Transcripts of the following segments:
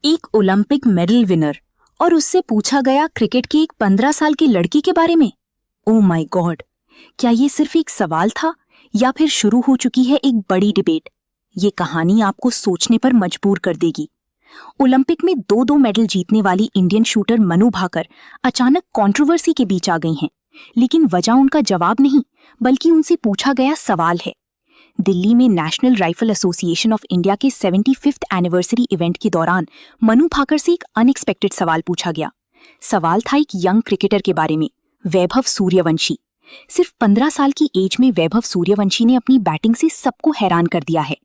एक Olympic medal winner और उससे पूछा गया क्रिकेट की एक 15 साल की लड़की के बारे में। ओह माय गॉड, क्या ये सिर्फ एक सवाल था या फिर शुरू हो चुकी है एक बड़ी डिबेट? ये कहानी आपको सोचने पर मजबूर कर देगी। ओलंपिक में दो मेडल जीतने वाली इंडियन शूटर मनु भाकर अचानक कंट्रोवर्सी के बीच आ गई हैं, लेकिन वजह उनका जवाब नहीं बल्कि उनसे पूछा गया सवाल है। दिल्ली में national rifle association of India के 75th एनिवर्सरी इवेंट के दौरान मनु भाकर से एक अनएक्सपेक्टेड सवाल पूछा गया। सवाल था एक यंग क्रिकेटर के बारे में, वैभव सूर्यवंशी। सिर्फ 15 साल की एज में वैभव सूर्यवंशी ने अपनी बैटिंग से सबको हैरान कर दिया है।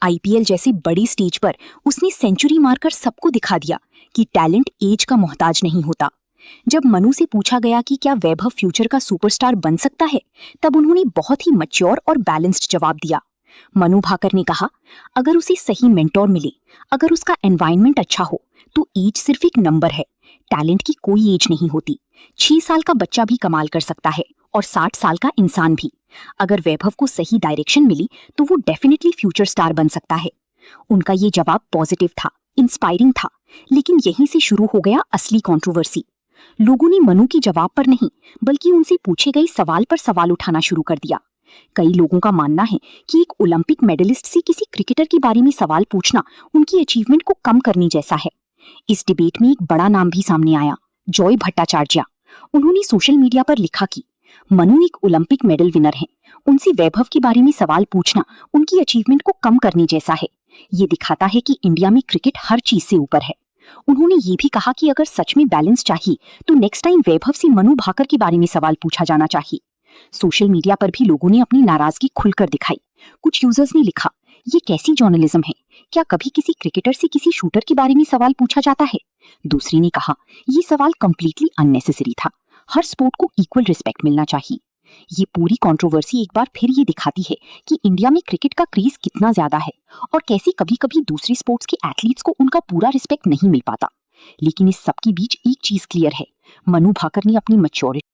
आईपीएल जैसी बड़ी स्टेज पर उसने सेंचुरी मारकर सबको दिखा दिया कि टैलेंट एज का मोहताज नहीं होता। जब मनु से पूछा गया कि क्या वैभव फ्यूचर का सुपरस्टार बन सकता है, तब उन्होंने बहुत ही मैच्योर और बैलेंस्ड जवाब दिया। मनु भाकर ने कहा, अगर उसे सही मेंटोर मिले, अगर उसका एनवायरनमेंट अच्छा हो, तो एज सिर्फ एक नंबर है। टैलेंट की कोई एज नहीं होती। 6 साल का बच्चा भी कमाल कर सकता है और 60 साल का इंसान भी। अगर वैभव को सही डायरेक्शन मिली तो वो डेफिनेटली फ्यूचर स्टार बन सकता है। उनका ये जवाब पॉजिटिव था, इंस्पायरिंग था, लेकिन यहीं से शुरू हो गया असली कंट्रोवर्सी। लोगों ने मनु की जवाब पर नहीं बल्कि उनसे पूछे गए सवाल पर सवाल उठाना शुरू कर दिया। कई लोगों का मानना है कि एक ओलंपिक मेडलिस्ट से किसी क्रिकेटर के बारे में सवाल पूछना उनकी अचीवमेंट को कम करने जैसा है। इस डिबेट में एक बड़ा नाम भी सामने आया, जॉय भट्टाचार्य। उन्होंने सोशल मीडिया पर लिखा कि मनु एक ओलंपिक मेडल विनर हैं, उनसे वैभव के बारे में सवाल पूछना उनकी अचीवमेंट को कम करने जैसा है। ये दिखाता है कि इंडिया में क्रिकेट हर चीज से ऊपर है। उन्होंने ये भी कहा कि अगर सच में बैलेंस चाहिए तो नेक्स्ट टाइम वैभव से मनु भाकर के बारे में सवाल पूछा जाना चाहिए। सोशल मीडिया पर भी लोगों ने अपनी नाराजगी खुलकर दिखाई। कुछ यूजर्स ने लिखा, ये कैसी जर्नलिज्म है, क्या कभी किसी क्रिकेटर से किसी शूटर के बारे में सवाल पूछा जाता है? दूसरे ने कहा, ये सवाल कंप्लीटली अननेसेसरी था, हर स्पोर्ट को इक्वल रिस्पेक्ट मिलना चाहिए। ये पूरी कंट्रोवर्सी एक बार फिर ये दिखाती है कि इंडिया में क्रिकेट का क्रेज कितना ज्यादा है और कैसे कभी कभी दूसरी स्पोर्ट्स के एथलीट्स को उनका पूरा रिस्पेक्ट नहीं मिल पाता। लेकिन इस सब के बीच एक चीज क्लियर है, मनु भाकर ने अपनी मैच्योरिटी